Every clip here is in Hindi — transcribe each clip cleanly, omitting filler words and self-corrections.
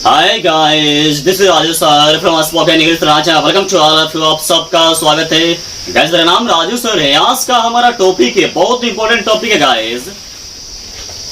Hi guys, this is Raju sir from spoken English Raja. Welcome to all of you. आप सबका स्वागत है गाइस। मेरा नाम राजू सर है। आज का हमारा टॉपिक है, बहुत इंपॉर्टेंट टॉपिक है guys,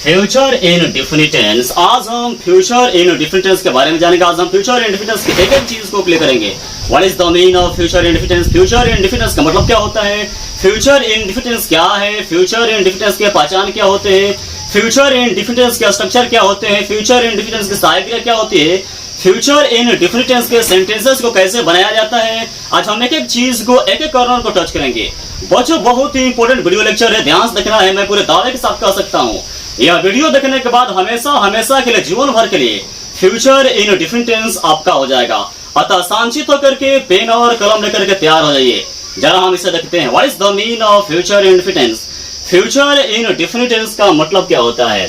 future in definite tense. आज हम फ्यूचर इन डिफिनिट टेंस के बारे में जानेंगे। आज हम फ्यूचर इन डिफिनिट टेंस की एक एक चीज को क्लियर करेंगे। What is the meaning of future in definite tense? Future in definite tense का मतलब क्या होता है? फ्यूचर इन डिफिनिट टेंस क्या है? फ्यूचर इन डिफिनिट टेंस की पहचान क्या होते हैं? फ्यूचर इन डिफिनिट टेंस के स्ट्रक्चर क्या होते हैं? फ्यूचर इन डिफिनिट टेंस की सहायक क्रिया क्या होती है? फ्यूचर इन डिफिनिट टेंस के सेंटेंसेस को कैसे बनाया जाता है? आज हम एक एक चीज को, एक एक कॉर्नर को टच करेंगे। बच्चों, बहुत ही इंपॉर्टेंट वीडियो लेक्चर है, ध्यान से देखना है। मैं पूरे दावे के साथ कह सकता हूँ, यह वीडियो देखने के बाद हमेशा हमेशा के लिए, जीवन भर के लिए फ्यूचर इन डिफिनिट टेंस आपका हो जाएगा। अतः शांतित होकर के पेन और कलम लेकर के तैयार हो जाइए। जरा हम इसे देखते हैं। What is the meaning of future in definite tense? Future in definite tense का मतलब क्या होता है?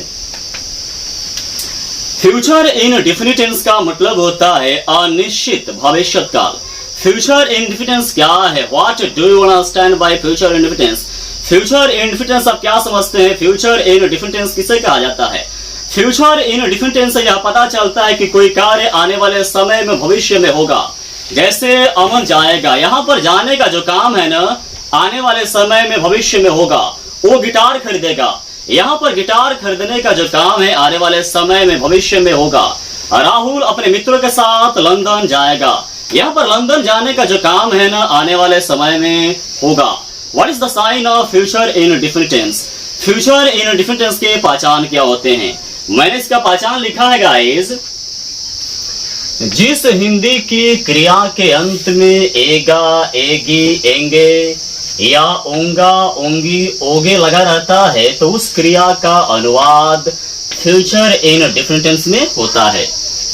फ्यूचर इन डिफिनिट टेंस का मतलब होता है अनिश्चित भविष्य काल। फ्यूचर इन डिफिनिट टेंस क्या है? What do you understand by future in definite tense? Future in definite tense आप क्या समझते हैं? फ्यूचर इन डिफिनिट टेंस किसे कहा जाता है? फ्यूचर इन डिफिनिट टेंस से यह पता चलता है कि कोई कार्य आने वाले समय में, भविष्य में होगा। जैसे अमन जाएगा, यहाँ पर जाने का जो काम है ना, आने वाले समय में, भविष्य में होगा। वो गिटार खरीदेगा, यहाँ पर गिटार खरीदने का जो काम है आने वाले समय में, भविष्य में होगा। राहुल अपने मित्रों के साथ लंदन जाएगा, यहाँ पर लंदन जाने का जो काम है ना, आने वाले समय में होगा। What is the sign of future in definite tense? Future in definite tense के पहचान क्या होते हैं? मैंने इसका पहचान लिखा है गाइस। जिस हिंदी की क्रिया के अंत में एगा, एगी, एंगे या ओंगा, ओंगी, ओगे लगा रहता है, तो उस क्रिया का अनुवाद फ्यूचर इन डिफिनिट टेंस में होता है।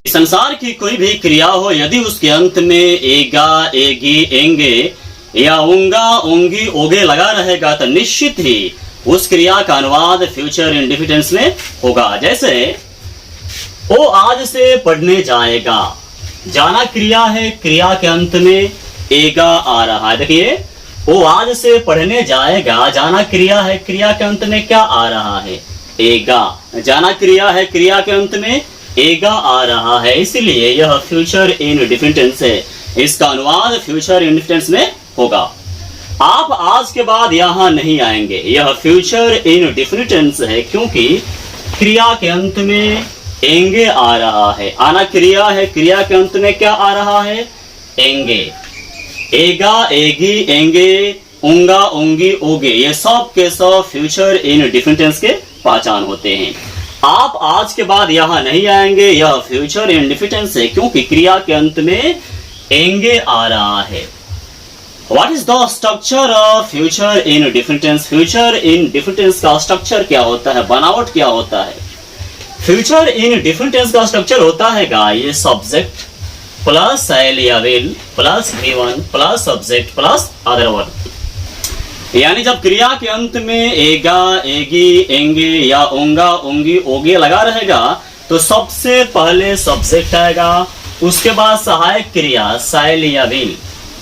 संसार की कोई भी क्रिया हो, यदि उसके अंत में एगा, एगी, एंगे या ओंगा, ओंगी, ओगे लगा रहेगा, तो निश्चित ही उस क्रिया का अनुवाद फ्यूचर इन डिफिनिट टेंस में होगा। जैसे वो आज से पढ़ने जाएगा, जाना क्रिया है, क्रिया के अंत में एगा आ रहा है। देखिए, वो आज से पढ़ने जाएगा, जाना क्रिया है, क्रिया के अंत में क्या आ रहा है? एगा। जाना क्रिया है, क्रिया के अंत में एगा आ रहा है, इसलिए यह फ्यूचर इन डिफिनिट टेंस है। इसका अनुवाद फ्यूचर इन डिफिनिट टेंस में होगा। आप आज के बाद यहां नहीं आएंगे, यह फ्यूचर इन डिफिनिट टेंस है, क्योंकि क्रिया के अंत में एंगे आ रहा है। आना क्रिया है, क्रिया के अंत में क्या आ रहा है? एंगे। एगा, एगी, एंगे, उंगा, उंगी, ओगे, ये सब के सब फ्यूचर इन डिफिनिट टेंस के पहचान होते हैं। आप आज के बाद यहां नहीं आएंगे, यह फ्यूचर इन डिफिनिट टेंस है, क्योंकि क्रिया के अंत में एंगे आ रहा है। What is the structure of future in definite tense? Future in definite tense का स्ट्रक्चर क्या होता है? बनावट क्या होता है? फ्यूचर इन डिफिनिट टेंस का स्ट्रक्चर होता है ये सब्जेक्ट प्लस शैल या will plus V1 plus subject plus other word. यानी जब क्रिया के अंत में एगा, एगी, एंगे या ओंगा, ओंगी, ओगे लगा रहेगा, तो सबसे पहले सब्जेक्ट आएगा, उसके बाद सहायक क्रिया शैल या विल,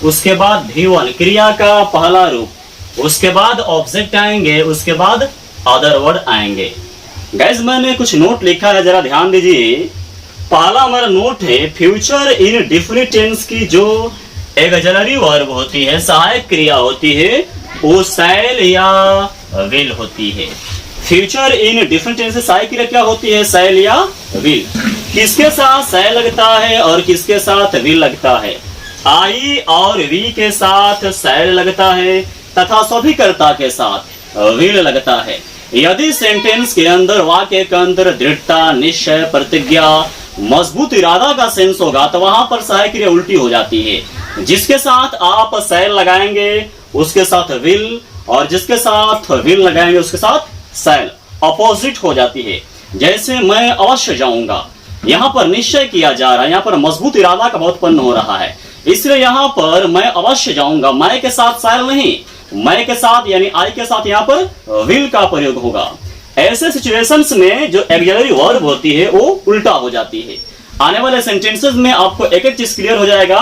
उसके बाद V1 क्रिया का पहला रूप, उसके बाद ऑब्जेक्ट आएंगे, उसके बाद अदर वर्ड आएंगे। गाइस, मैंने कुछ नोट लिखा है, जरा ध्यान दीजिए। पहला हमारा नोट है, फ्यूचर इन डिफिनिट टेंस की जो ऑक्सिलरी वर्ब होती है, सहायक क्रिया होती है, वो शैल या विल होती है। फ्यूचर इन डिफिनिट टेंस से सहायक क्रिया क्या होती है? शैल या विल। किसके साथ शैल लगता है और किसके साथ विल लगता है? आई और वी के साथ शैल लगता है तथा सभी कर्ता के साथ विल लगता है। यदि सेंटेंस के अंदर, वाक्य के अंदर दृढ़ता, निश्चय, प्रतिज्ञा, मजबूत इरादा का सेंस होगा, तो वहां पर सहायक क्रिया उल्टी हो जाती है। जिसके साथ आप शैल लगाएंगे उसके साथ विल, और जिसके साथ विल लगाएंगे उसके साथ शैल, अपोजिट हो जाती है। जैसे मैं अवश्य जाऊंगा, यहाँ पर निश्चय किया जा रहा है, यहाँ पर मजबूत इरादा का उत्पन्न हो रहा है, इसलिए यहाँ पर मैं अवश्य जाऊंगा, मैं के साथ शैल नहीं, मैं के साथ यानी आई के साथ यहाँ पर विल का प्रयोग होगा। ऐसे सिचुएशंस में जो ऑक्सिलरी वर्ब होती है वो उल्टा हो जाती है। आने वाले सेंटेंसेस में आपको एक एक चीज क्लियर हो जाएगा।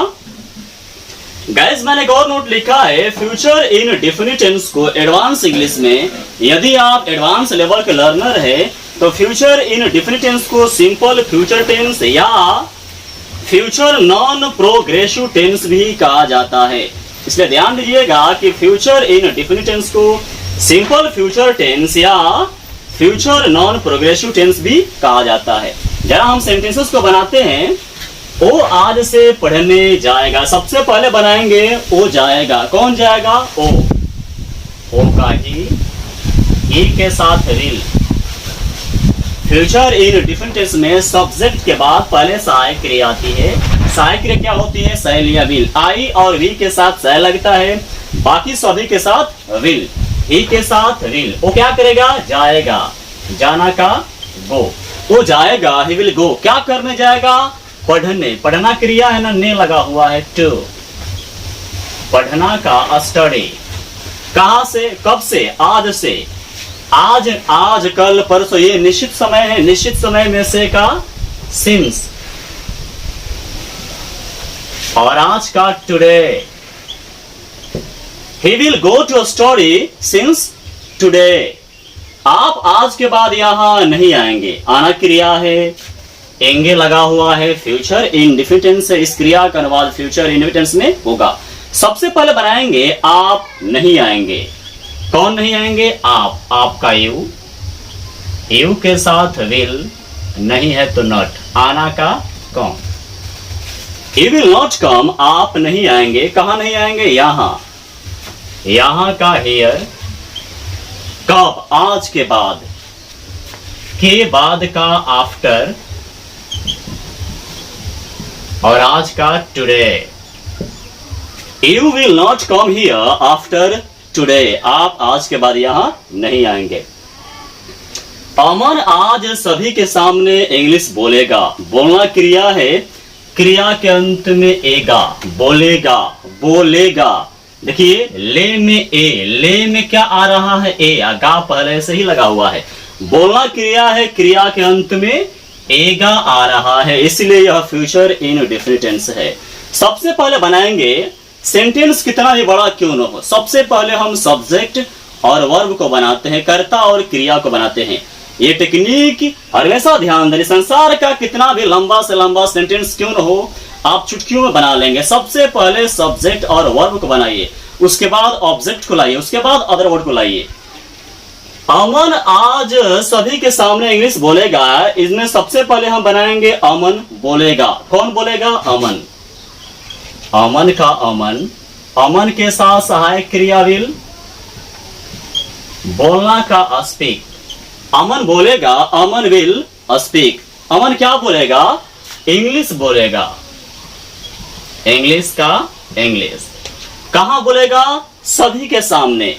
गाइस, मैंने एक और नोट लिखा है, फ्यूचर इन डिफिनिट टेंस को एडवांस इंग्लिश में, यदि आप एडवांस लेवल के लर्नर है, तो फ्यूचर इन डिफिनिट टेंस को सिंपल फ्यूचर टेंस या फ्यूचर नॉन प्रोग्रेसिव टेंस भी कहा जाता है। इसलिए ध्यान दीजिएगा कि फ्यूचर इन डिफिनिट टेंस को सिंपल फ्यूचर टेंस या फ्यूचर नॉन प्रोग्रेसिव टेंस भी कहा जाता है। जरा हम सेंटेंसेस को बनाते हैं। वो आज से पढ़ने जाएगा, सबसे पहले बनाएंगे वो जाएगा। कौन जाएगा? ओ का ही के साथ will. Future in different tense में सब्जेक्ट के बाद पहले सहायक क्रिया आती है। सहायक क्रिया क्या होती है? शैल या विल। आई और वी के साथ शैल लगता है, बाकी सभी के साथ विल। ही के साथ विल। वो क्या करेगा? जाएगा। जाना का गो। वो जाएगा, ही विल गो। क्या करने जाएगा? पढ़ने। पढ़ना क्रिया है ना, ने लगा हुआ है टू। पढ़ना का स्टडी। कहां से? कब से? आज से। आज कल परसों, ये निश्चित समय है। निश्चित समय में से का सिंस। और आज का today. He will go to study since today. आप आज के बाद यहां नहीं आएंगे। आना क्रिया है, एंगे लगा हुआ है, फ्यूचर इंडेफिनिट टेंस है। इस क्रिया का अनुवाद फ्यूचर इंडेफिनिट टेंस में होगा। सबसे पहले बनाएंगे आप नहीं आएंगे। कौन नहीं आएंगे? आप। आपका यू के साथ विल, नहीं है तो नॉट। आना का कम। He will not come. आप नहीं आएंगे। कहां नहीं आएंगे? यहां का हियर। कब? आज के बाद। के बाद का आफ्टर। और आज का today. You will not come here after today. आप आज के बाद यहां नहीं आएंगे। अमन आज सभी के सामने इंग्लिश बोलेगा। बोलना क्रिया है, क्रिया के अंत में एगा। बोलेगा, बोलेगा। देखिए ले में ए, ले में क्या आ रहा है? ए। गा पहले से ही लगा हुआ है। बोलना क्रिया है, क्रिया के अंत में एगा आ रहा है, इसलिए यह फ्यूचर इंडेफिनिट टेंस है। सबसे पहले बनाएंगे, सेंटेंस कितना भी बड़ा क्यों न हो, सबसे पहले हम सब्जेक्ट और वर्ब को बनाते हैं, कर्ता और क्रिया को बनाते हैं। ये टेक्निक हमेशा ध्यान दें। संसार का कितना भी लंबा से लंबा सेंटेंस क्यों न हो, आप चुटकियों में बना लेंगे। सबसे पहले सब्जेक्ट और वर्ब को बनाइए, उसके बाद ऑब्जेक्ट को लाइए, उसके बाद अदर वर्ड को लाइए। अमन आज सभी के सामने इंग्लिश बोलेगा। इसमें सबसे पहले हम बनाएंगे अमन बोलेगा। कौन बोलेगा? अमन। अमन का अमन। अमन के साथ सहायक क्रिया विल। बोलना का स्पीक। अमन बोलेगा, अमन विल स्पीक। अमन क्या बोलेगा? इंग्लिश बोलेगा। इंग्लिश का इंग्लिश। कहां बोलेगा? सभी के सामने।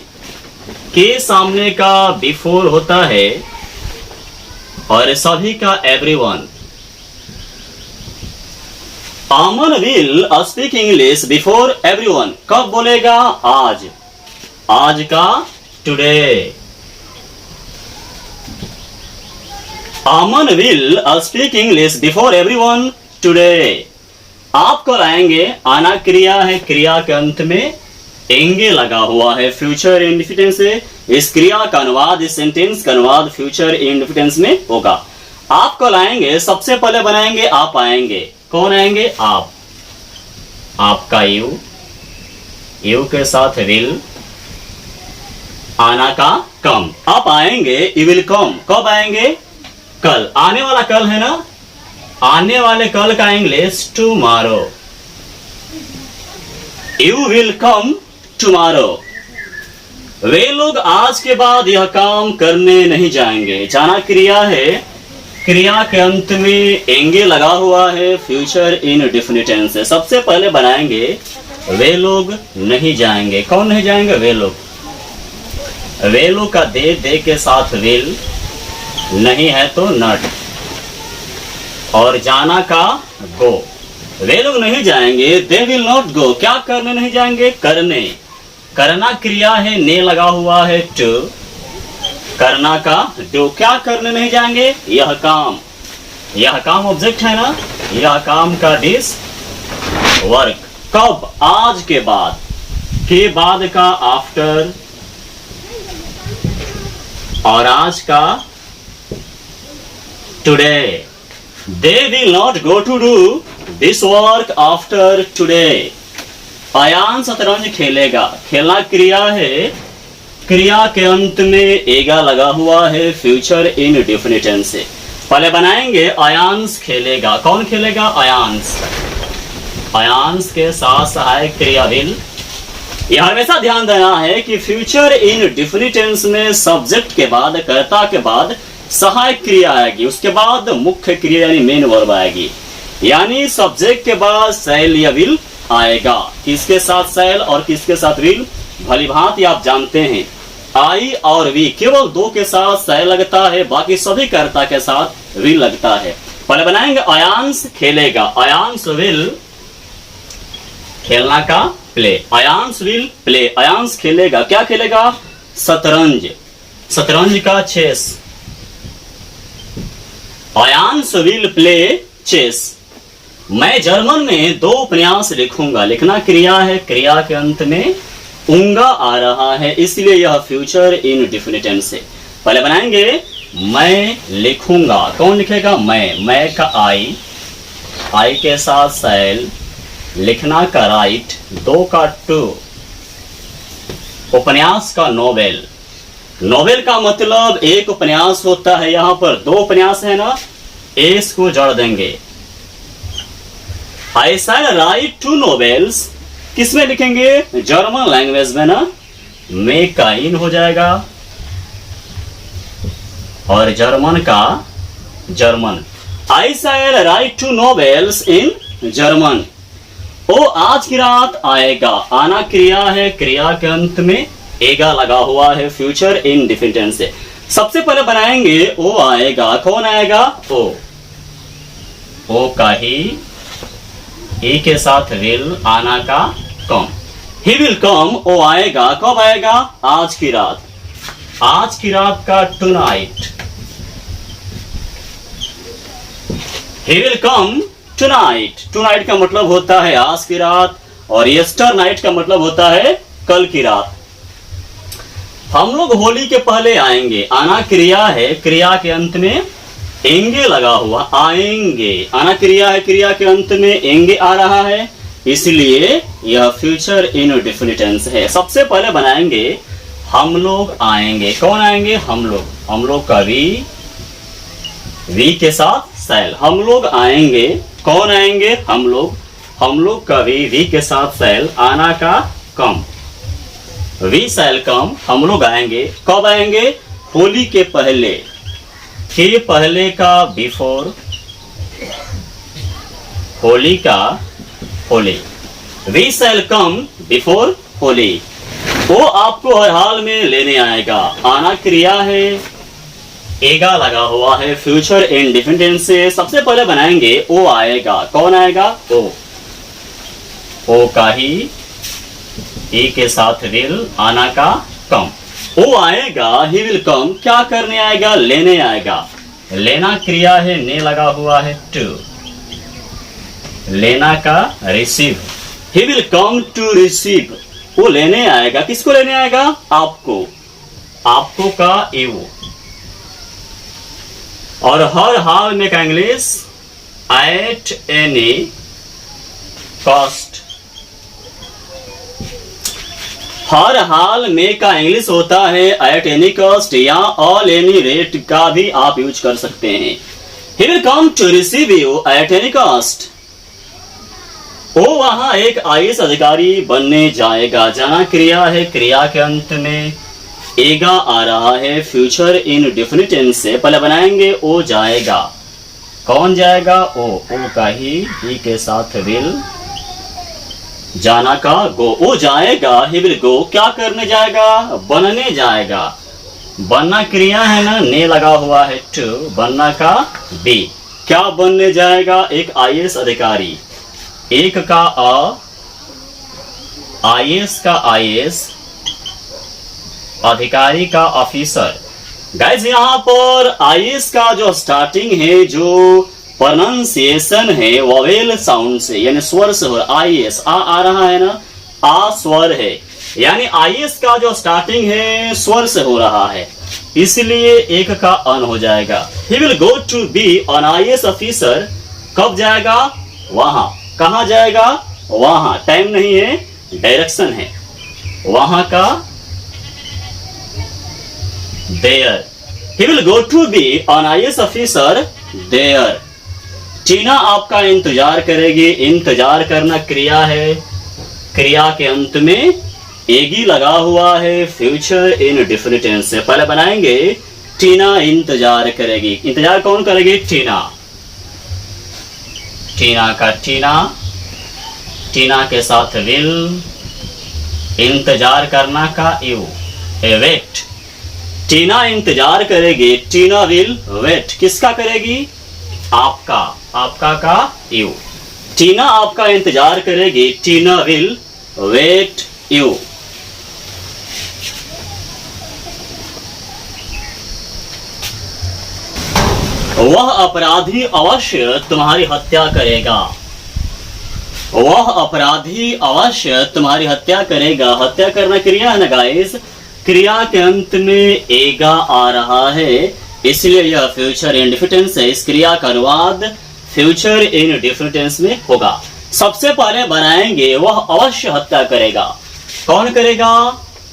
के सामने का बिफोर होता है और सभी का everyone. Aman will speak English before everyone. कब बोलेगा? आज। आज का today. Aman will speak English before everyone today. आप कल आएंगे। आना क्रिया है, क्रिया के अंत में एंगे लगा हुआ है, फ्यूचर इंडेफिनिट से। इस क्रिया का अनुवाद, इस सेंटेंस का अनुवाद फ्यूचर इंडेफिनिट में होगा। आप कल आएंगे, सबसे पहले बनाएंगे आप आएंगे। कौन आएंगे? आप। आपका यू, यू के साथ विल। आना का कम। आप आएंगे, यू विल कम। कब आएंगे? कल। आने वाला कल है ना, आने वाले कल का English tomorrow. You will come tomorrow. वे लोग आज के बाद यह काम करने नहीं जाएंगे। जाना क्रिया है, क्रिया के अंत में एंगे लगा हुआ है, फ्यूचर इंडेफिनिट टेंस है। सबसे पहले बनाएंगे वे लोग नहीं जाएंगे। कौन नहीं जाएंगे? वे लोग। वे लोग का दे के साथ विल, नहीं है तो नॉट। और जाना का गो। वे लोग नहीं जाएंगे, दे विल नॉट गो। क्या करने नहीं जाएंगे? करने। करना क्रिया है, ने लगा हुआ है टू। करना का डू। क्या करने नहीं जाएंगे? यह काम। यह काम ऑब्जेक्ट है ना, यह काम का डिस वर्क। कब? आज के बाद। के बाद का आफ्टर। और आज का today. They will not go to do this work after today. Ayaan शतरंज खेलेगा। खेलना क्रिया है, क्रिया के अंत में एगा लगा हुआ है, फ्यूचर इंडेफिनिट टेंस से। पहले बनाएंगे अयांश खेलेगा। कौन खेलेगा? अयांश। अयांश के साथ सहायक क्रिया विल। यह हमेशा ध्यान देना है कि फ्यूचर इंडेफिनिट टेंस में सब्जेक्ट के बाद, कर्ता के बाद सहायक क्रिया आएगी, उसके बाद मुख्य क्रिया यानी मेन वर्ब आएगी। यानी सब्जेक्ट के बाद शैल या विल आएगा। किसके साथ शैल और किसके साथ विल? भली भांति आप जानते हैं, आई और वी केवल दो के साथ शैल लगता है, बाकी सभी कर्ता के साथ विल लगता है। पहले बनाएंगे अयांश खेलेगा। अयांश विल, खेलना का play. Ayansh will play. Ayansh खेलेगा। क्या खेलेगा? शतरंज। शतरंज का chess. Ayansh will play chess. मैं जर्मन में 2 उपन्यास लिखूंगा। लिखना क्रिया है, क्रिया के अंत में उंगा आ रहा है, इसलिए यह फ्यूचर इंडेफिनिट टेंस है। पहले बनाएंगे मैं लिखूंगा। कौन लिखेगा? मैं का आई के साथ शैल, लिखना का राइट, 2 का टू, उपन्यास का नोवेल। नोवेल का मतलब एक उपन्यास होता है, यहां पर 2 उपन्यास है ना, एस को जोड़ देंगे। I shall write 2 novels। किसमें लिखेंगे? जर्मन लैंग्वेज में ना, में का इन हो जाएगा और जर्मन का German. I shall write 2 novels in German. ओ आज की रात आएगा। आना क्रिया है, क्रिया के अंत में एगा लगा हुआ है, फ्यूचर इंडेफिनिट टेंस से। सबसे पहले बनाएंगे ओ आएगा। कौन आएगा? ओ का ही, ई के साथ विल, आना का कम। ही विल कम। ओ आएगा। कब आएगा? आज की रात। आज की रात का tonight. He will come tonight. Tonight का मतलब होता है आज की रात, और यस्टर नाइट का मतलब होता है कल की रात। हम लोग होली के पहले आएंगे। आना क्रिया है, क्रिया के अंत में एंगे लगा हुआ, आएंगे। आना क्रिया है, क्रिया के अंत में एंगे आ रहा है, इसलिए यह फ्यूचर इंडेफिनिट टेंस है। सबसे पहले बनाएंगे हम लोग आएंगे। कौन आएंगे? हम लोग। हम लोग का वी के साथ शैल। हम लोग आएंगे। कौन आएंगे? हम लोग। हम लोग का वी के साथ शैल, आना का कम, वी शैल कम। हम लोग आएंगे। कब आएंगे? होली के पहले। के पहले का बिफोर, होली का Holi. We shall come before Holi. वो आपको हर हाल में लेने आएगा। आना क्रिया है, एगा लगा हुआ है, फ्यूचर इंडेफिनिट टेंस से। सबसे पहले बनाएंगे ओ आएगा। कौन आएगा? ओ का ही, ई के साथ विल, आना का कम। वो आएगा। ही विल कम। क्या करने आएगा? लेने आएगा। लेना क्रिया है, ने लगा हुआ है, टू, लेना का receive. He will come to receive. वो लेने आएगा। किसको लेने आएगा? आपको। आपको का यू। और हर हाल में का इंग्लिश एट एनी कॉस्ट। हर हाल में का इंग्लिश होता है एट एनी कॉस्ट, या ऑल एनी रेट का भी आप यूज कर सकते हैं। He will come to receive you at any cost. वो वहां एक आईएएस अधिकारी बनने जाएगा। जाना क्रिया है, क्रिया के अंत में एगा आ रहा है, फ्यूचर इंडेफिनिट टेंस से। पहले बनाएंगे ओ जाएगा। कौन जाएगा? ओ का ही के साथ विल, जाना का गो। वो जाएगा। ही विल गो। क्या करने जाएगा? बनने जाएगा। बनना क्रिया है ना, ने लगा हुआ है, टू, बनना का बी। क्या बनने जाएगा? एक आईएएस अधिकारी। एक का आईएएस का आईएएस, अधिकारी का ऑफिसर। गाइस यहां पर आईएएस का जो स्टार्टिंग है, जो प्रोनाउंसिएशन है, वोवेल साउंड से यानी स्वर से हो रहा। आईएएस आ रहा है ना, आ स्वर है, यानी आईएएस का जो स्टार्टिंग है स्वर से हो रहा है, इसलिए एक का अन हो जाएगा। He will go to be an IAS officer. कब जाएगा? वहां। कहां जाएगा? वहां। टाइम नहीं है, डायरेक्शन है। वहां का there. He will go to be an IAS officer there. टीना आपका इंतजार करेगी। इंतजार करना क्रिया है, क्रिया के अंत में एगी लगा हुआ है, फ्यूचर इन डिफिनिट टेंस से। पहले बनाएंगे टीना इंतजार करेगी। इंतजार कौन करेगी? टीना। टीना का टीना, टीना के साथ विल, इंतजार करना का यू, वेट। टीना इंतजार करेगी, टीना विल वेट। किसका करेगी? आपका, आपका का यू। टीना आपका इंतजार करेगी, टीना विल वेट यू। वह अपराधी अवश्य तुम्हारी हत्या करेगा। वह अपराधी अवश्य तुम्हारी हत्या करेगा। हत्या करना क्रिया है ना गाइस। क्रिया के अंत में एगा आ रहा है, इसलिए यह फ्यूचर इंडेफिनिट टेंस है। इस क्रिया का अनुवाद फ्यूचर इंडेफिनिट टेंस में होगा। सबसे पहले बनाएंगे वह अवश्य हत्या करेगा। कौन करेगा?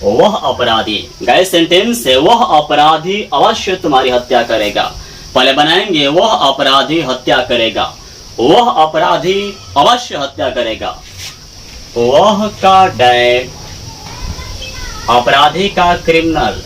वह अपराधी। गाइस सेंटेंस है वह अपराधी अवश्य तुम्हारी हत्या करेगा। पहले बनाएंगे वह अपराधी हत्या करेगा। वह अपराधी अवश्य हत्या करेगा। वह का डैड, अपराधी का क्रिमिनल।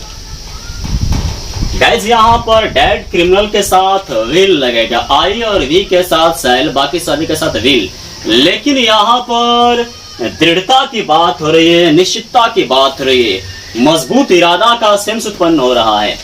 गाइस यहां पर डैड क्रिमिनल के साथ विल लगेगा। आई और वी के साथ सेल, बाकी सभी के साथ विल। लेकिन यहां पर दृढ़ता की बात हो रही है, निश्चितता की बात हो रही है, मजबूत इरादा का सेंस उत्पन्न हो रहा है,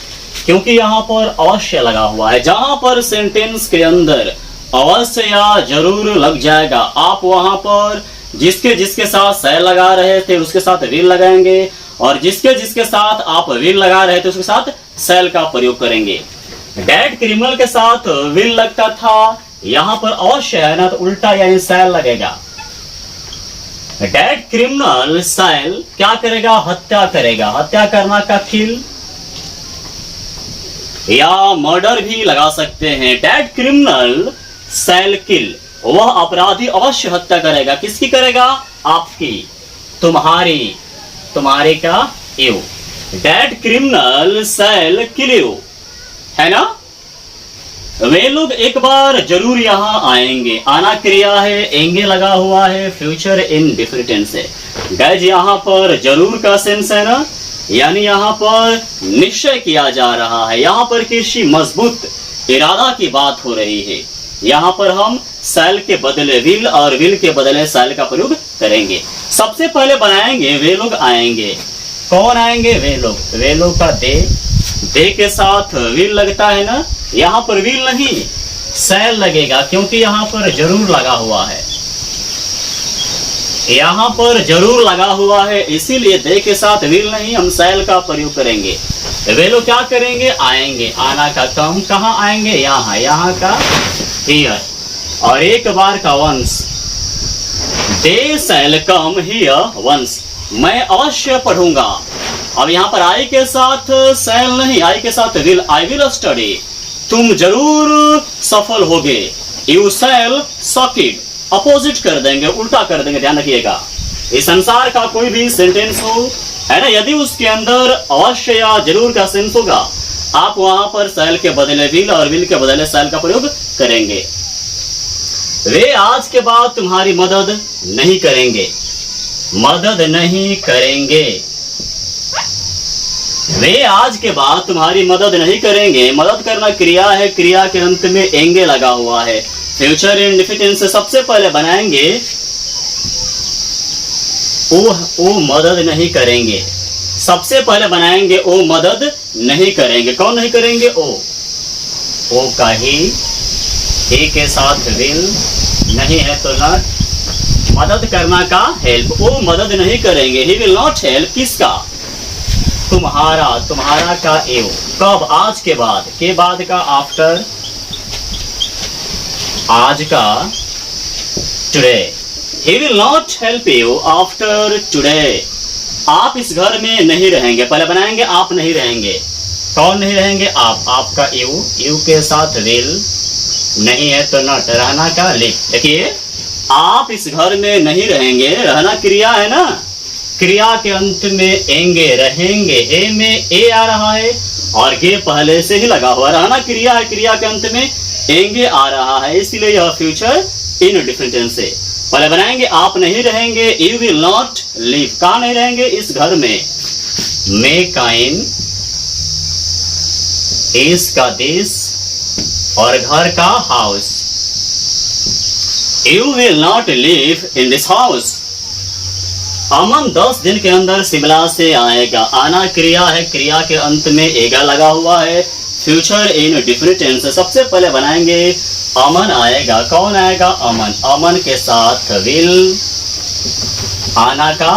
क्योंकि यहां पर अवश्य लगा हुआ है। जहां पर सेंटेंस के अंदर अवश्य या जरूर लग जाएगा, आप वहां पर जिसके जिसके साथ सेल लगा रहे थे उसके साथ विल लगाएंगे, और जिसके जिसके साथ आप विल लगा रहे थे उसके साथ सेल का प्रयोग करेंगे। डैड क्रिमिनल के साथ विल लगता था, यहां पर अवश्य है ना, तो उल्टा यानी सेल लगेगा। डैड क्रिमिनल सेल क्या करेगा? हत्या करेगा। हत्या करना का किल या मर्डर भी लगा सकते हैं। डैड क्रिमिनल सेल किल। वह अपराधी अवश्य हत्या करेगा। किसकी करेगा? आपकी, तुम्हारी, तुम्हारे का you. That criminal shall kill you, है ना। वे लोग एक बार जरूर यहां आएंगे। आना क्रिया है, एंगे लगा हुआ है, फ्यूचर इंडेफिनिट टेंस है। गाइस यहां पर जरूर का सेंस है ना, यानी यहां पर निश्चय किया जा रहा है, यहां पर किसी मजबूत इरादा की बात हो रही है। यहां पर हम सेल के बदले विल और विल के बदले सेल का प्रयोग करेंगे। सबसे पहले बनाएंगे वे लोग आएंगे। कौन आएंगे? वे लोग। वे लोग का दे के साथ विल लगता है ना, यहां पर विल नहीं सेल लगेगा, क्योंकि यहां पर जरूर लगा हुआ है। यहां पर जरूर लगा हुआ है, इसीलिए दे के साथ विल नहीं, हम सेल का प्रयोग करेंगे। वे लोग क्या करेंगे? आएंगे। आना का कम, कहां आएंगे? यहां। यहां का हियर, और एक बार का once. They shall come here once. मैं अवश्य पढ़ूंगा। अब यहां पर आई के साथ शैल नहीं, आई के साथ विल। I will study. तुम जरूर सफल होगे। You shall succeed. अपोजिट कर देंगे, उल्टा कर देंगे, ध्यान रखिएगा। इस संसार का कोई भी सेंटेंस हो, है ना, यदि उसके अंदर अवश्य या जरूर का सेंस होगा, आप वहां पर शैल के बदले विल और विल के बदले शैल का प्रयोग करेंगे। वे आज के बाद तुम्हारी मदद नहीं करेंगे। मदद नहीं करेंगे। वे आज के बाद तुम्हारी मदद नहीं करेंगे। मदद करना क्रिया है, क्रिया के अंत में एंगे लगा हुआ है। फ्यूचर इंडेफिनिट टेंस से सबसे पहले बनाएंगे वो मदद नहीं करेंगे। सबसे पहले बनाएंगे ओ मदद नहीं करेंगे। कौन नहीं करेंगे? ओ का ही के साथ विल, नहीं है तो नॉट। मदद करना का हेल्प। वो मदद नहीं करेंगे। He will not help. किसका? तुम्हारा। तुम्हारा का एव। कब? आज के बाद। के बाद का आफ्टर। आज का today. He will not help you after today. आप इस घर में नहीं रहेंगे। पहले बनाएंगे आप नहीं रहेंगे। कौन नहीं रहेंगे? आप। आपका यू, यू के साथ विल, नहीं है तो नॉट। रहना का लिव। देखिए आप इस घर में नहीं रहेंगे, रहना क्रिया है ना, क्रिया के अंत में एंगे रहेंगे, ए में ए आ रहा है और गे पहले से ही लगा हुआ, रहना क्रिया है, क्रिया के अंत में एंगे आ रहा है, इसलिए यह फ्यूचर इन डिफरेंट टेंस से। पहले बनाएंगे आप नहीं रहेंगे, यू विल नॉट लिव, कहाँ नहीं रहेंगे, इस घर में, मेक का इन, इस का दिस और घर का house, you will not live in this house. Aman 10 दिन के अंदर शिमला से आएगा, आना क्रिया है, क्रिया के अंत में एगा लगा हुआ है, फ्यूचर इन डिफरेंट टेंस। सबसे पहले बनाएंगे अमन आएगा, कौन आएगा, अमन, अमन के साथ विल, आना का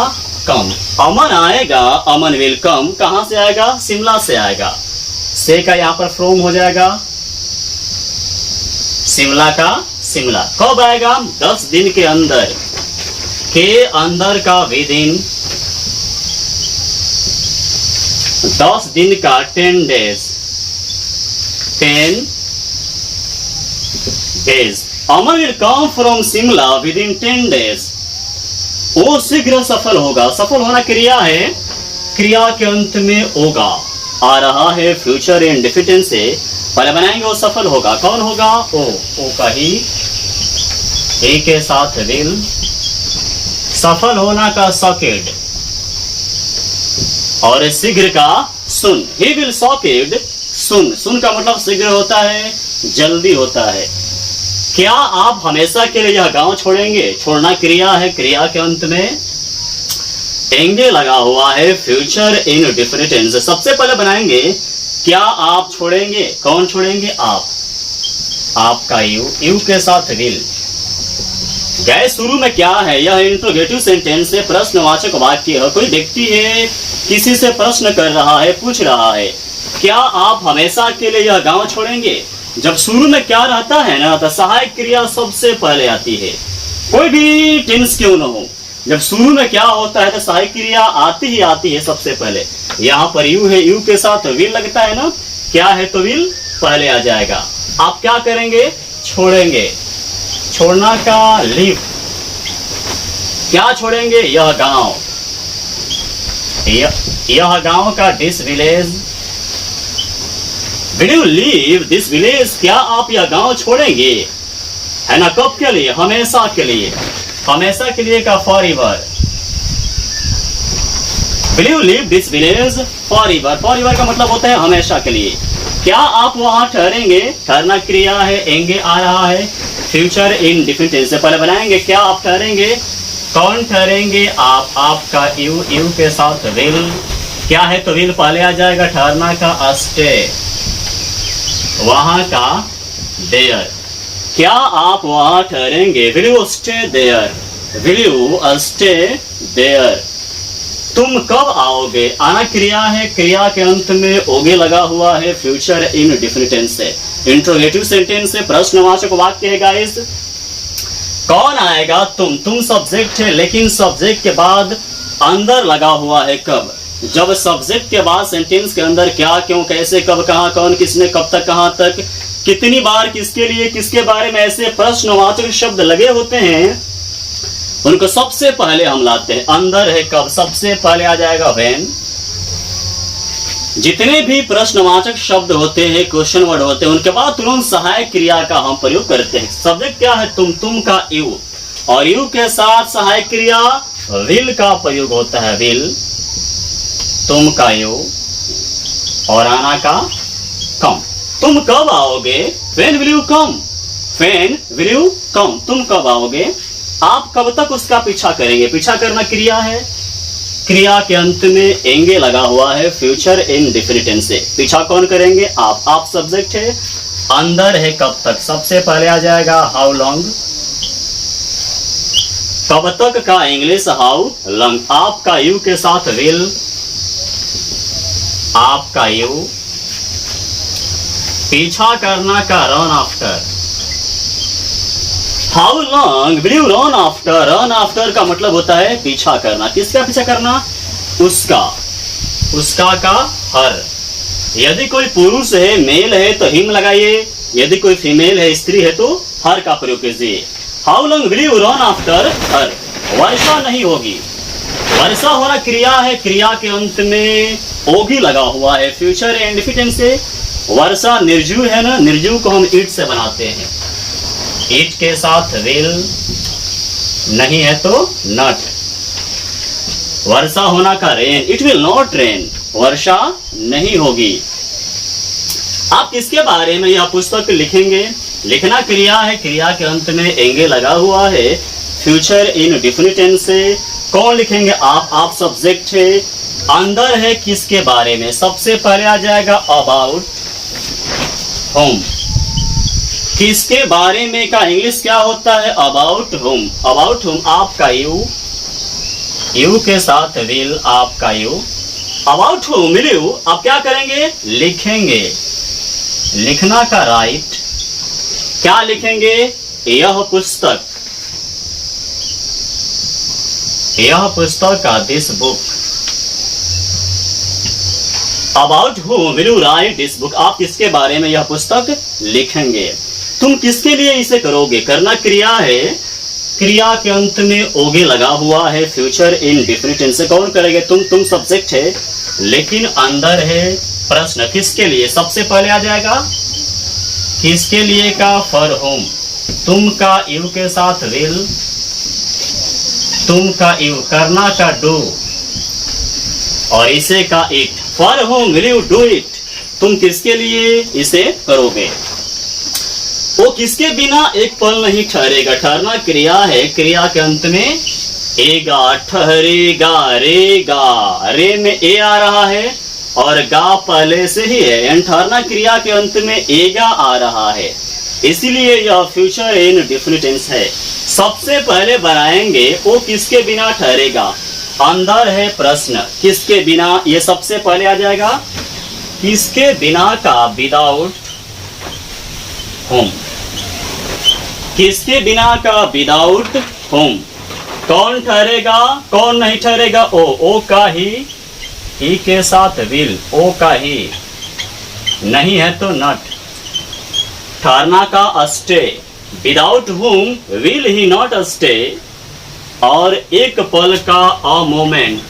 कम, अमन आएगा, अमन विल कम, कहां से आएगा, शिमला से आएगा, से का यहां पर फ्रॉम हो जाएगा, शिमला का शिमला, कब आएगा, 10 दिन के अंदर, के अंदर का विद इन, 10 दिन का 10 days, 10 days, Aman will come from Shimla with in 10 days, वो शीघ्र सफल होगा, सफल होना क्रिया है, क्रिया के अंत में होगा आ रहा है, फ्यूचर इन डिफिटेंट से। पहले बनाएंगे वो सफल होगा, कौन होगा, ओ का ही, ए के साथ विल, सफल होना का सॉकेड और शीघ्र का सुन, ही विल सॉकेड सुन, सुन का मतलब शीघ्र होता है, जल्दी होता है। क्या आप हमेशा के लिए यह गांव छोड़ेंगे, छोड़ना क्रिया है, क्रिया के अंत में एंगे लगा हुआ है, फ्यूचर इन डिफरेंट टेंस। सबसे पहले बनाएंगे क्या आप छोड़ेंगे, कौन छोड़ेंगे, आप, आपका यू, यू के साथ विल, गए शुरू में क्या है, यह इंट्रोगेटिव सेंटेंस है, प्रश्नवाचक वाक्य है, कोई व्यक्ति है किसी से प्रश्न कर रहा है, पूछ रहा है, क्या आप हमेशा के लिए यह गांव छोड़ेंगे। जब शुरू में क्या रहता है ना, तो सहायक क्रिया सबसे पहले आती है, कोई भी टेंस क्यों न हो, जब शुरू में क्या होता है तो सहायक क्रिया आती ही आती है सबसे पहले। यहाँ पर यू है, यू के साथ विल लगता है ना, क्या है तो विल पहले आ जाएगा। आप क्या करेंगे, छोड़ेंगे, छोड़ना का लीव, क्या छोड़ेंगे, यह गांव, यह गांव का this village, will you leave this village, क्या आप यह गांव छोड़ेंगे, है ना, कब के लिए, हमेशा के लिए, हमेशा के लिए का for ever, will you leave this village for ever, for ever का मतलब होता है हमेशा के लिए। क्या आप वहां ठहरेंगे, ठहरना क्रिया है, एंगे आ रहा है, फ्यूचर इन डिफरेंट टेंस से। पहले बनाएंगे क्या आप ठहरेंगे, कौन ठहरेंगे, आप, आपका यू, यू के साथ विल, क्या है तो विल पहले आ जाएगा, ठहरना का स्टे, वहां का देयर, क्या आप वहां ठहरेंगे, will you stay there, will you stay there. तुम कब आओगे, आना क्रिया है, क्रिया के अंत में ओगे लगा हुआ है, फ्यूचर इन डिफरेंट टेंस से, इंट्रोगेटिव सेंटेंस से, प्रश्नवाचक वाक्य है गाइस। कौन आएगा, तुम सब्जेक्ट है, लेकिन सब्जेक्ट के बाद अंदर लगा हुआ है कब, जब सब्जेक्ट के बाद सेंटेंस के अंदर क्या, क्यों, कैसे, कब, कहां, कौन, किसने, कब तक, कहां तक, कितनी बार, किसके लिए, किसके बारे में, ऐसे प्रश्नवाचक शब्द लगे होते हैं, उनको सबसे पहले हम लाते हैं। अंदर है कब, सबसे पहले आ जाएगा व्हेन। जितने भी प्रश्नवाचक शब्द होते हैं, क्वेश्चन वर्ड होते हैं, उनके बाद तुरंत सहायक क्रिया का हम प्रयोग करते हैं। सब्जेक्ट क्या है, तुम का यू, और यू के साथ सहायक क्रिया विल का प्रयोग होता है, विल, तुम का यू और आना का कम। तुम कब आओगे, when will you come, when will you come, तुम कब आओगे, आप कब तक उसका पीछा करेंगे, पीछा करना क्रिया है, क्रिया के अंत में एंगे लगा हुआ है, फ्यूचर इन डिफरेंट टेंस से। पीछा कौन करेंगे, आप सब्जेक्ट है, अंदर है कब तक, सबसे पहले आ जाएगा हाउ लॉन्ग, कब तक का इंग्लिश हाउ लॉन्ग, आपका यू के साथ विल, आपका यू, पीछा करना का run after, how long will you run after, run after का मतलब होता है पीछा करना, किसका पीछा करना, उसका, उसका का हर। यदि कोई पुरुष है, मेल है तो हिम लगाइए, यदि कोई फीमेल है, स्त्री है तो हर का प्रयोग कीजिए। How long will you run after her, वर्षा नहीं होगी। वर्षा होना क्रिया है, क्रिया के अंत में ओगी लगा हुआ है, फ्यूचर इंडिफिनिट से। वर्षा निर्जीव है ना, निर्जीव को हम ईट से बनाते हैं, ईट के साथ विल नहीं है तो नॉट। वर्षा होना का rain, it will not rain, वर्षा नहीं होगी। आप किसके बारे में यह पुस्तक लिखेंगे? लिखना क्रिया है, क्रिया के अंत में एंगे लगा हुआ है, फ्यूचर इन डिफिनिट टेंस से। कौन लिखेंगे? आप सब्जेक्ट है। अंदर है किसके बारे में? सबसे पहले आ जाएगा अबाउट होम। किसके बारे में का इंग्लिश क्या होता है? About home. अबाउट होम आपका यू, यू के साथ विल आपका you. About home will you आप क्या करेंगे? लिखेंगे। लिखना का राइट, क्या लिखेंगे? यह पुस्तक, यह पुस्तक का this book. About whom will you right this book, आप किसके बारे में यह पुस्तक लिखेंगे। तुम किसके लिए इसे करोगे? करना क्रिया है, क्रिया के अंत में ओगे लगा हुआ है, फ्यूचर इन डिफिनिट टेंस से। कौन करेंगे? तुम सब्जेक्ट है, लेकिन अंदर है प्रश्न, किसके लिए? सबसे पहले आ जाएगा किसके लिए का फॉर होम। तुम का यू के साथ विल, तुम का यू, करना का डू और इसे का it. For home will you do it, तुम किसके लिए इसे करोगे। वो किसके बिना एक पल नहीं ठहरेगा। ठहरना क्रिया है, क्रिया के अंत में एगा, ठहरेगा, रेगा, रे में ए आ रहा है और गा पहले से ही है, यानी ठहरना क्रिया के अंत में एगा आ रहा है, इसलिए यह फ्यूचर इन डिफिनिट टेंस है। सबसे पहले बनाएंगे वो किसके बिना ठहरेगा। अंदर है प्रश्न, किसके बिना, ये सबसे पहले आ जाएगा। किसके बिना का विदाउट होम, किसके बिना का विदाउट होम। कौन ठहरेगा, कौन नहीं ठहरेगा? ओ का ही के साथ विल, ओ का ही नहीं है तो नॉट। ठहरना का स्टे, विदाउट हुम विल ही नॉट स्टे। और एक पल का अ मोमेंट,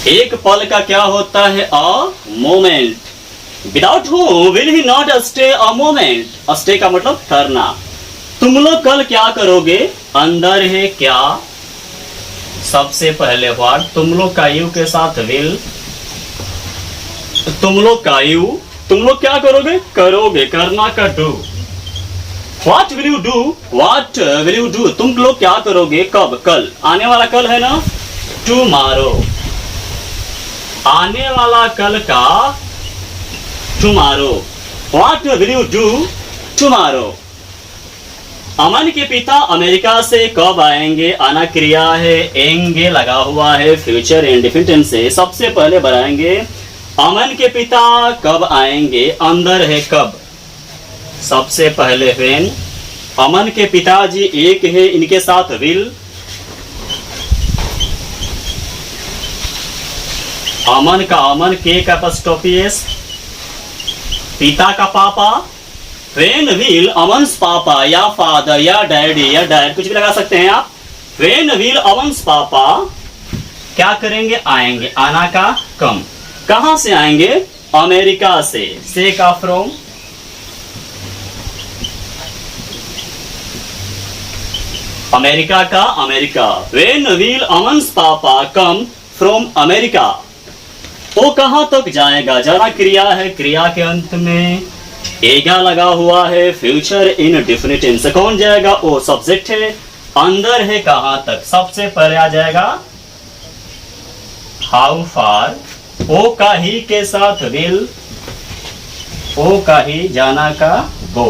एक पल का क्या होता है? A moment. विदाउट हुम will he not stay a moment. Stay का मतलब ठहरना। तुम लोग कल क्या करोगे? अंदर है क्या, सबसे पहले वर्ड, तुम लोग का यू के साथ विल, तुम लोग का यू, तुम लोग क्या करोगे? करोगे, करना का do. What will you do? What will you do? तुम लोग क्या करोगे? कब? कल, आने वाला कल है ना, tomorrow। आने वाला कल का tomorrow। What will you do tomorrow? अमन के पिता अमेरिका से कब आएंगे? आना क्रिया है, एंगे लगा हुआ है, फ्यूचर इंडिफिनिट से। सबसे पहले बनाएंगे अमन के पिता कब आएंगे। अंदर है कब, सबसे पहले व्हेन। अमन के पिताजी एक है, इनके साथ विल। अमन का अमन, के का एपोस्ट्रोफी, पिता का पापा। व्हेन विल अमन्स पापा या फादर या डैडी या डैड, कुछ भी लगा सकते हैं आप। व्हेन विल अमन्स पापा क्या करेंगे? आएंगे। आना का कम, कहां से आएंगे? अमेरिका से का फ्रॉम। अमेरिका का अमेरिका। व्हेन विल अमन्स पापा कम फ्रॉम अमेरिका। वो कहां तक जाएगा? जाना क्रिया है, क्रिया के अंत में एगा लगा हुआ है, फ्यूचर इन डिफिनिट टेंस। कौन जाएगा? वो सब्जेक्ट है। अंदर है कहां तक, सबसे पहले आ जाएगा हाउ फार। ओ का ही के साथ विल, ओ का ही, जाना का गो।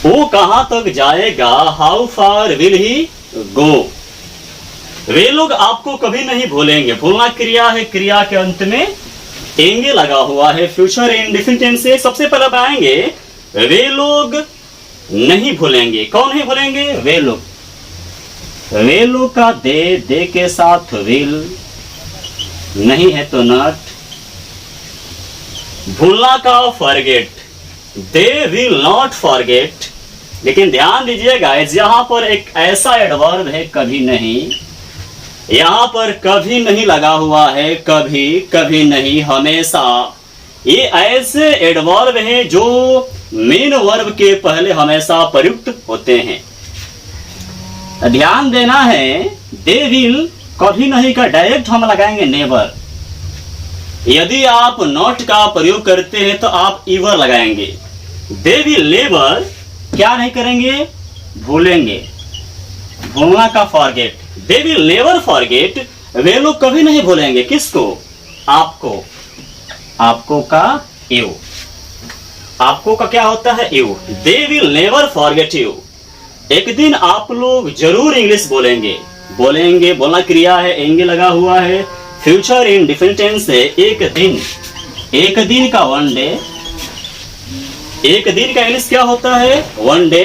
वो कहां तक जाएगा? हाउ फार विल ही गो। वे लोग आपको कभी नहीं भूलेंगे। भूलना क्रिया है, क्रिया के अंत में एंगे लगा हुआ है, फ्यूचर इंडिफिनिट से। सबसे पहले आएंगे वे लोग नहीं भूलेंगे। कौन नहीं भूलेंगे? वे लोग। वे लोग का दे के साथ विल नहीं है तो नॉट। भूलना का forget, they will not forget. लेकिन ध्यान दीजिएगा, यहां पर एक ऐसा एडवर्ब है कभी नहीं, यहां पर कभी नहीं लगा हुआ है, कभी कभी नहीं, हमेशा। ये ऐसे एडवर्ब हैं जो मेन वर्ब के पहले हमेशा प्रयुक्त होते हैं। ध्यान देना है, दे विल कभी नहीं का डायरेक्ट हम लगाएंगे नेवर। यदि आप नॉट का प्रयोग करते हैं तो आप ईवर लगाएंगे। दे विल नेवर क्या नहीं करेंगे, भूलेंगे, भूलना का forget. They will never forget, वे लोग कभी नहीं भूलेंगे। किसको? आपको। आपको का यू, आपको का क्या होता है? You. They will never forget you. एक दिन आप लोग जरूर इंग्लिश बोलेंगे। बोलेंगे, बोलना क्रिया है, एंगे लगा हुआ है, फ्यूचर इन डिफरेंट टेंस है। एक दिन, एक दिन का वन डे, एक दिन का इंग्लिश क्या होता है? One day.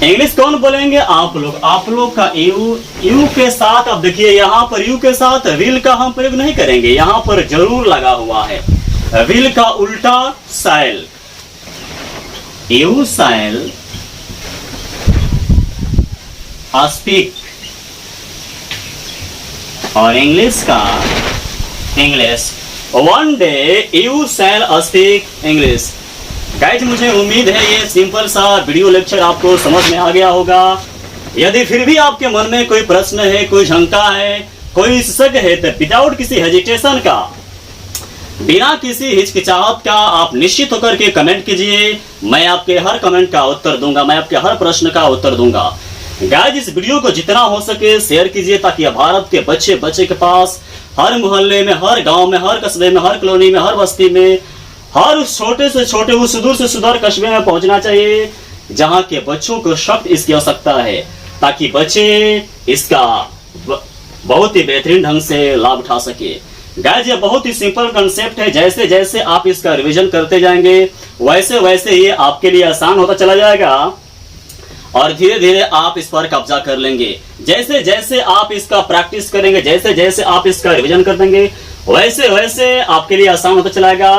इंग्लिश कौन बोलेंगे? आप लोग। आप लोग का यू, यू के साथ, अब देखिए यहां पर यू के साथ विल का हम प्रयोग नहीं करेंगे, यहां पर जरूर लगा हुआ है। विल का उल्टा शैल, यू शैल स्पीक, और इंग्लिश का English, one day you shall speak English. Guys, मुझे उम्मीद है ये सिंपल सा वीडियो लेक्चर आपको समझ में आ गया होगा। यदि फिर भी आपके मन में कोई प्रश्न है, कोई शंका है, कोई शक है, तो विदाउट किसी हेजिटेशन का, बिना किसी हिचकिचाहट का आप निश्चित होकर के कमेंट कीजिए। मैं आपके हर कमेंट का उत्तर दूंगा, मैं आपके हर प्रश्न का उत्तर दूंगा। गाइज, इस वीडियो को जितना हो सके शेयर कीजिए, ताकि भारत के बच्चे बच्चे के पास हर मोहल्ले में, हर गांव में, हर कस्बे में, हर कॉलोनी में, हर बस्ती में, हर छोटे से छोटे, उस सुदूर से सुदूर कस्बे में पहुंचना चाहिए, जहां के बच्चों को सख्त इसकी आवश्यकता है, ताकि बच्चे इसका बहुत ही बेहतरीन ढंग से लाभ उठा सके। गाइज, ये बहुत ही सिंपल कंसेप्ट है। जैसे जैसे आप इसका रिवीजन करते जाएंगे, वैसे वैसे ये आपके लिए आसान होता चला जाएगा, और धीरे धीरे आप इस पर कब्जा कर लेंगे। जैसे जैसे आप इसका प्रैक्टिस करेंगे, जैसे जैसे आप इसका रिवीजन कर देंगे, वैसे वैसे आपके लिए आसान होता चलाएगा।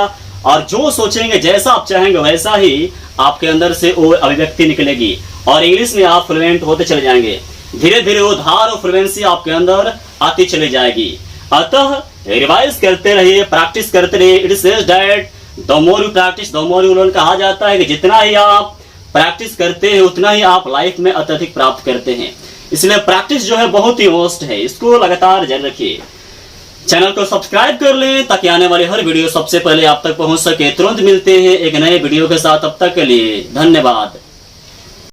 और जो सोचेंगे, जैसा आप चाहेंगे, वैसा ही आपके अंदर से वो अभिव्यक्ति निकलेगी, और इंग्लिश में आप फ्लुएंट होते चले जाएंगे। धीरे धीरे वो धार और फ्लुएंसी आपके अंदर आती चली जाएगी। अतः रिवाइज करते रहिए, प्रैक्टिस करते रहिए। It says that the more you practice the more you learn. कहा जाता है कि जितना ही आप प्रैक्टिस करते हैं, उतना ही आप लाइफ में अत्यधिक प्राप्त करते हैं। इसलिए प्रैक्टिस जो है बहुत ही मस्ट है, इसको लगातार जारी रखिए। चैनल को सब्सक्राइब कर लें, ताकि आने वाले हर वीडियो सबसे पहले आप तक पहुंच सके। तुरंत मिलते हैं एक नए वीडियो के साथ, तब तक के लिए धन्यवाद।